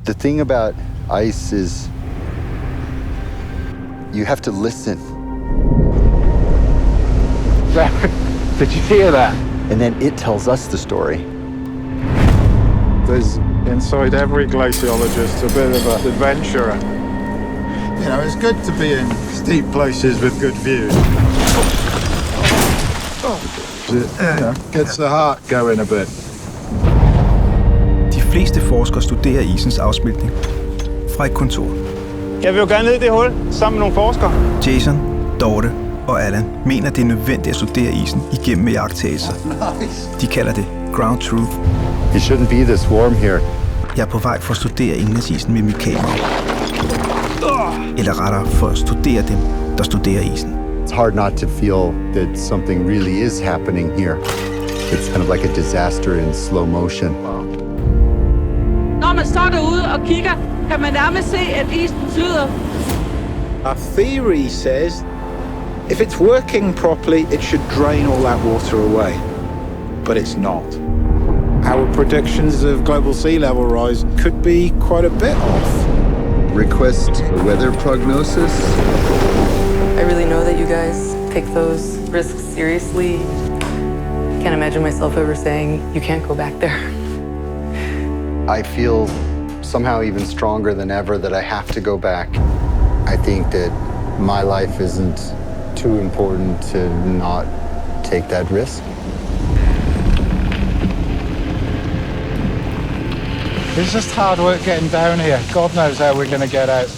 The thing about ice is you have to listen. Did you hear that? And then it tells us the story. There's inside every glaciologist a bit of an adventurer. You know, it's good to be in steep places with good views. It gets the heart going a bit. De fleste forskere studerer isens afsmeltning fra et kontor. Jeg vil jo gerne ned i det hul sammen med nogle forskere. Jason, Dorthe og Alun mener, det er nødvendigt at studere isen igennem iagttagelser. De kalder det ground truth. It shouldn't be this warm here. Jeg er på vej for at studere indlandsisen med mit kamera. Eller rettere for at studere dem, der studerer isen. It's hard not to feel that something really is happening here. It's kind of like a disaster in slow motion. Når man står derude og kigger, kan man nærmest se, at isen flyder. Our theory says if it's working properly, it should drain all that water away. But it's not. Our predictions of global sea level rise could be quite a bit off. Request a weather prognosis. I really know that you guys take those risks seriously. Can't imagine myself ever saying, you can't go back there. I feel somehow even stronger than ever that I have to go back. I think that my life isn't too important to not take that risk. It's just hard work getting down here. God knows how we're going to get out.